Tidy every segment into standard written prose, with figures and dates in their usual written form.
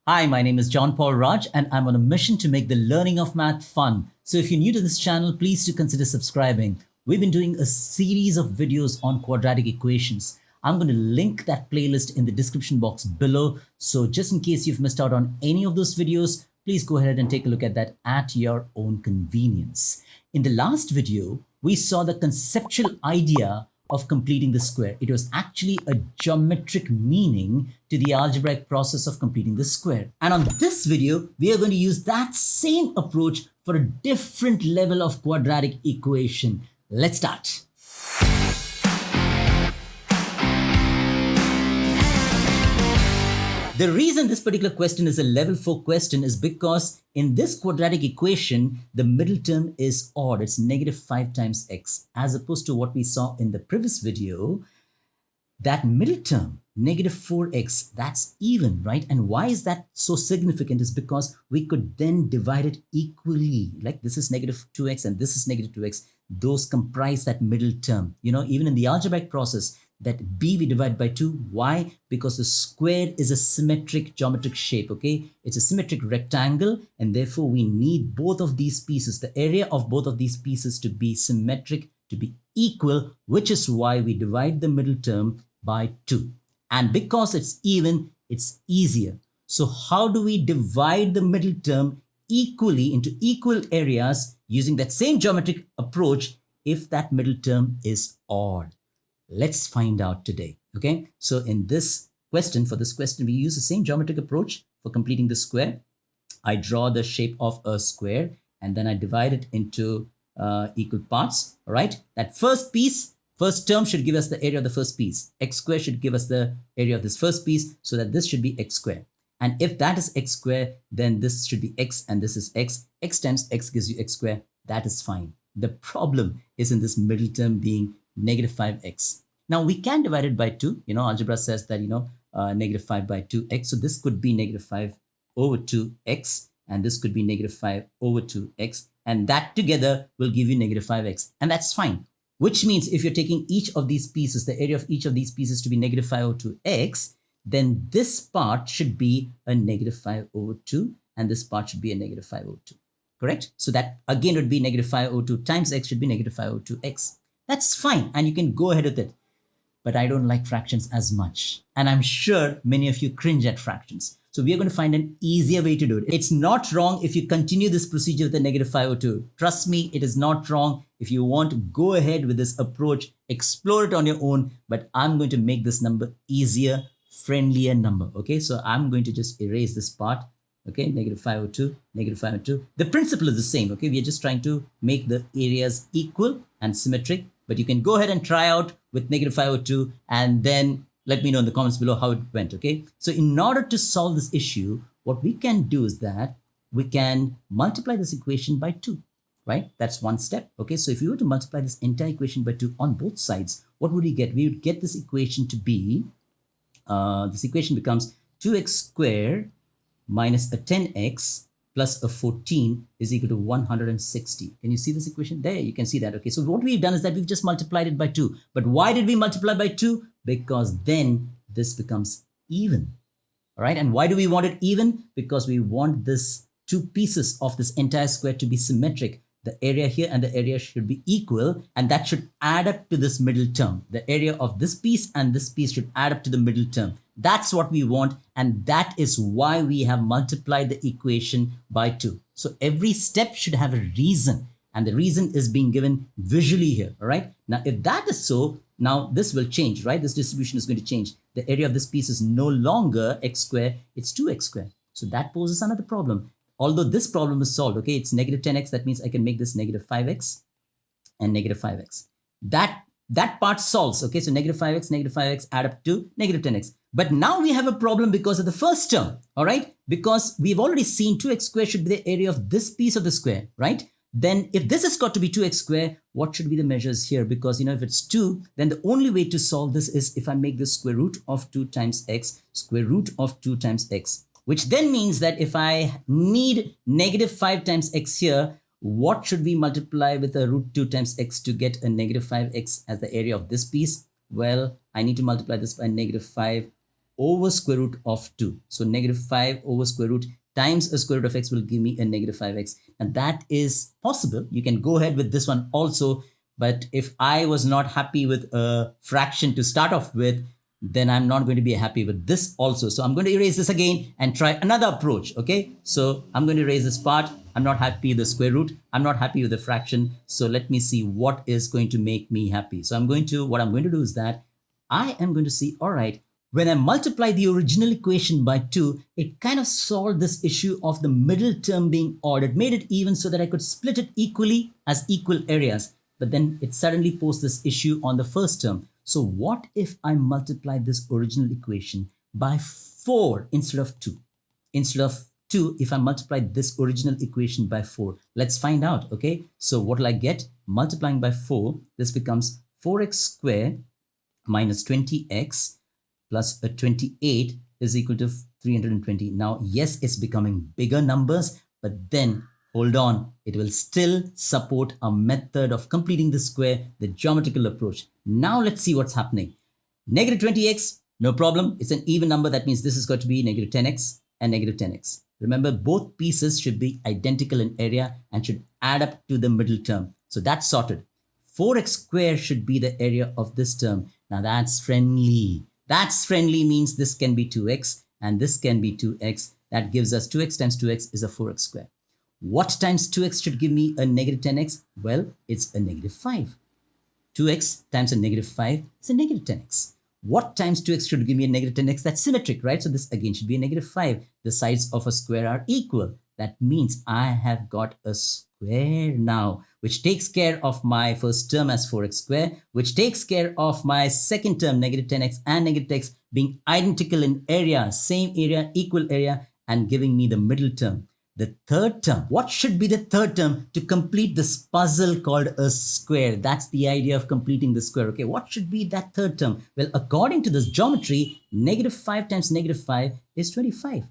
Hi, my name is John Paul Raj, and I'm on a mission to make the learning of math fun. So if you're new to this channel, please do consider subscribing. We've been doing a series of videos on quadratic equations. I'm going to link that playlist in the description box below. So just in case you've missed out on any of those videos, please go ahead and take a look at that at your own convenience. In the last video, we saw the conceptual idea of completing the square. It was actually a geometric meaning to the algebraic process of completing the square. And on this video, we are going to use that same approach for a different level of quadratic equation. Let's start. The reason this particular question is a level 4 question is because in this quadratic equation, the middle term is odd. It's negative 5 times x, as opposed to what we saw in the previous video. That middle term, negative 4x, that's even, right? And why is that so significant is because we could then divide it equally. Like this is negative 2x and this is negative 2x. Those comprise that middle term. You know, even in the algebraic process, that b we divide by 2. Why? Because the square is a symmetric geometric shape, okay? It's a symmetric rectangle, and therefore we need both of these pieces, the area of both of these pieces to be symmetric, to be equal, which is why we divide the middle term by 2. And because it's even, it's easier. So how do we divide the middle term equally into equal areas using that same geometric approach if that middle term is odd? Let's find out today, okay? So in this question, for this question, we use the same geometric approach for completing the square. I draw the shape of a square and then I divide it into equal parts, all right? That first piece, first term should give us the area of the first piece. X square should give us the area of this first piece, so that this should be x square. And if that is x square, then this should be x and this is x. X times x gives you x square. That is fine. The problem is in this middle term being negative 5x. Now we can divide it by 2. You know, algebra says that, negative 5 by 2x. So this could be negative 5 over 2x, and this could be negative 5 over 2x. And that together will give you negative 5x. And that's fine. Which means if you're taking each of these pieces, the area of each of these pieces to be negative 5 over 2x, then this part should be a negative 5 over 2, and this part should be a negative 5 over 2. Correct? So that again would be negative 5 over 2 times x should be negative 5 over 2x. That's fine, and you can go ahead with it. But I don't like fractions as much. And I'm sure many of you cringe at fractions. So we are going to find an easier way to do it. It's not wrong if you continue this procedure with the negative 5 over 2. Trust me, it is not wrong. If you want to go ahead with this approach, explore it on your own. But I'm going to make this number easier, friendlier number. Okay, so I'm going to just erase this part. Okay, negative 5 over 2, negative 5 over 2. The principle is the same. Okay, we are just trying to make the areas equal and symmetric. But you can go ahead and try out with negative 5 over 2 and then let me know in the comments below how it went, okay? So in order to solve this issue, what we can do is that we can multiply this equation by 2, right? That's one step, okay? So if you were to multiply this entire equation by 2 on both sides, what would we get? We would get this equation to be, this equation becomes 2x squared minus a 10x plus a 14 is equal to 160. Can you see this equation? There, you can see that. Okay, so what we've done is that we've just multiplied it by 2. But why did we multiply by 2? Because then this becomes even. All right, and why do we want it even? Because we want this two pieces of this entire square to be symmetric. The area here and the area should be equal, and that should add up to this middle term. The area of this piece and this piece should add up to the middle term. That's what we want, and that is why we have multiplied the equation by 2. So every step should have a reason, and the reason is being given visually here, all right? Now, if that is so, now this will change, right? This distribution is going to change. The area of this piece is no longer x squared, it's 2x squared. So that poses another problem. Although this problem is solved, okay, it's negative 10x, that means I can make this negative 5x and negative 5x. That part solves, okay, so negative 5x add up to negative 10x. But now we have a problem because of the first term, all right? Because we've already seen 2x squared should be the area of this piece of the square, right? Then if this has got to be 2x squared, what should be the measures here? Because, if it's 2, then the only way to solve this is if I make the square root of 2 times x, square root of 2 times x. Which then means that if I need negative 5 times x here, what should we multiply with a root 2 times x to get a negative 5x as the area of this piece? Well, I need to multiply this by negative 5 over square root of 2. So negative 5 over square root times a square root of x will give me a negative 5x. And that is possible. You can go ahead with this one also. But if I was not happy with a fraction to start off with, then I'm not going to be happy with this also. So I'm going to erase this again and try another approach. Okay. So I'm going to erase this part. I'm not happy with the square root. I'm not happy with the fraction. So let me see what is going to make me happy. So what I'm going to do is that I am going to see, all right, when I multiply the original equation by 2, it kind of solved this issue of the middle term being odd. It made it even so that I could split it equally as equal areas. But then it suddenly posed this issue on the first term. So what if I multiply this original equation by 4 instead of 2? Instead of 2, if I multiply this original equation by 4, let's find out, okay? So what will I get? Multiplying by 4, this becomes 4x squared minus 20x plus a 28 is equal to 320. Now, yes, it's becoming bigger numbers, but then hold on, it will still support a method of completing the square, the geometrical approach. Now let's see what's happening. Negative 20x, no problem. It's an even number. That means this is going to be negative 10x and negative 10x. Remember, both pieces should be identical in area and should add up to the middle term. So that's sorted. 4x squared should be the area of this term. Now that's friendly. That's friendly means this can be 2x and this can be 2x. That gives us 2x times 2x is a 4x squared. What times 2x should give me a negative 10x? Well, it's a negative 5. 2x times a negative 5 is a negative 10x. What times 2x should give me a negative 10x? That's symmetric, right? So this again should be a negative 5. The sides of a square are equal. That means I have got a square now, which takes care of my first term as 4x squared, which takes care of my second term, negative 10x and negative 10x being identical in area, same area, equal area, and giving me the middle term. The third term, what should be the third term to complete this puzzle called a square? That's the idea of completing the square. Okay, what should be that third term? Well, according to this geometry, negative 5 times negative 5 is 25.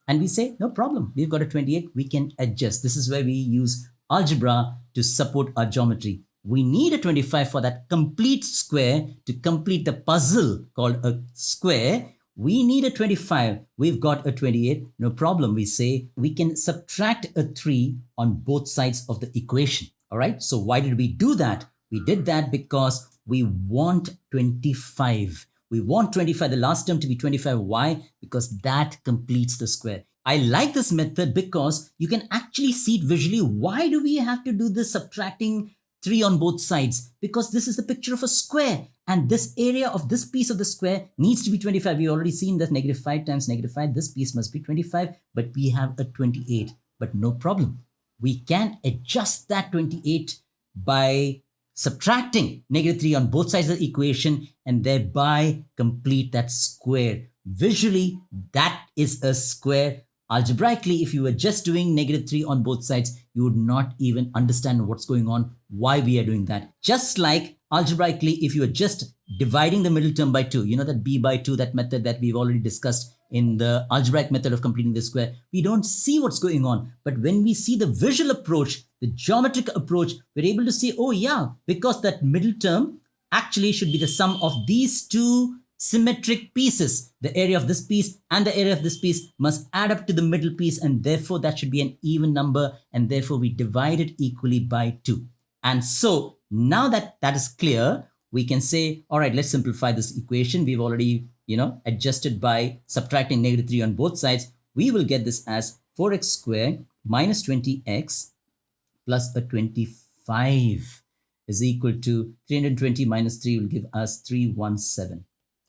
And we say, no problem, we've got a 28, we can adjust. This is where we use algebra to support our geometry. We need a 25 for that complete square to complete the puzzle called a square. We need a 25. We've got a 28. No problem. We say we can subtract a 3 on both sides of the equation. All right. So why did we do that? We did that because we want 25. We want 25, the last term to be 25. Why? Because that completes the square. I like this method because you can actually see it visually. Why do we have to do this subtracting 3 on both sides? Because this is the picture of a square. And this area of this piece of the square needs to be 25. We've already seen that negative 5 times negative 5. This piece must be 25, but we have a 28. But no problem. We can adjust that 28 by subtracting negative 3 on both sides of the equation and thereby complete that square. Visually, that is a square. Algebraically, if you were just doing negative 3 on both sides, you would not even understand what's going on, why we are doing that. Just like algebraically, if you are just dividing the middle term by 2, you know that b by 2, that method that we've already discussed in the algebraic method of completing the square, we don't see what's going on. But when we see the visual approach, the geometric approach, we're able to see, oh yeah, because that middle term actually should be the sum of these two symmetric pieces. The area of this piece and the area of this piece must add up to the middle piece, and therefore that should be an even number, and therefore we divide it equally by 2. And so now that that is clear, we can say, all right, let's simplify this equation. We've already, adjusted by subtracting negative 3 on both sides. We will get this as 4x squared minus 20x plus a 25 is equal to 320 minus 3 will give us 317.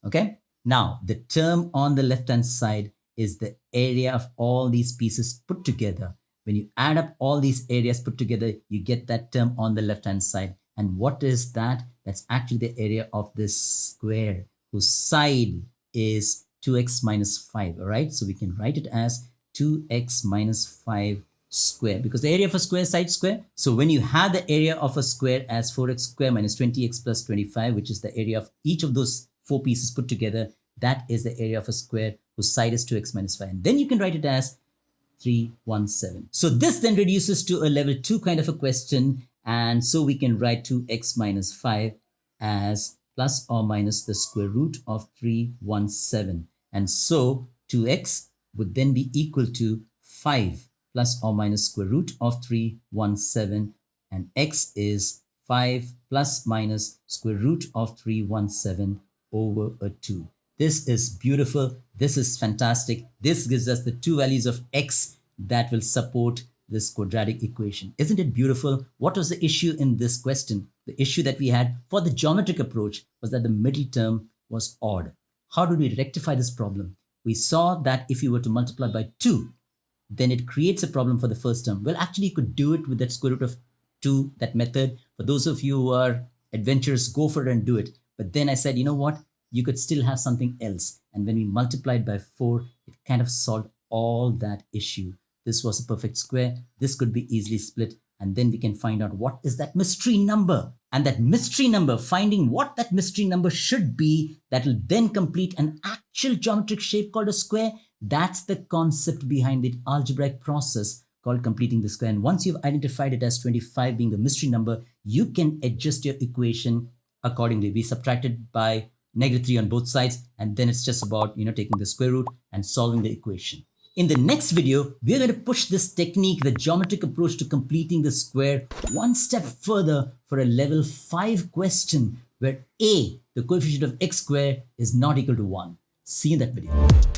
Okay. Now the term on the left hand side is the area of all these pieces put together. When you add up all these areas put together, you get that term on the left hand side. And what is that? That's actually the area of this square whose side is 2x minus 5. All right. So we can write it as 2x minus 5 square, because the area of a square is side square. So when you have the area of a square as 4x squared minus 20x plus 25, which is the area of each of those 4 pieces put together, that is the area of a square whose side is 2x minus 5. And then you can write it as 317. So this then reduces to a level 2 kind of a question. And so we can write 2x minus 5 as plus or minus the square root of 317. And so 2x would then be equal to 5 plus or minus square root of 317, and x is 5 plus minus square root of 317 over a 2. This is beautiful. This is fantastic. This gives us the two values of x that will support this quadratic equation. Isn't it beautiful? What was the issue in this question? The issue that we had for the geometric approach was that the middle term was odd. How did we rectify this problem? We saw that if you were to multiply by 2, then it creates a problem for the first term. Well, actually, you could do it with that square root of 2, that method. For those of you who are adventurous, go for it and do it. But then I said, you know what? You could still have something else. And when we multiplied by 4, it kind of solved all that issue. This was a perfect square. This could be easily split. And then we can find out what is that mystery number. And that mystery number, finding what that mystery number should be, that will then complete an actual geometric shape called a square. That's the concept behind the algebraic process called completing the square. And once you've identified it as 25 being the mystery number, you can adjust your equation accordingly. We subtracted by -3 on both sides, and then it's just about taking the square root and solving the equation. In the next video, we're going to push this technique, the geometric approach to completing the square, one step further for a level 5 question where a, the coefficient of x squared, is not equal to 1. See you in that video.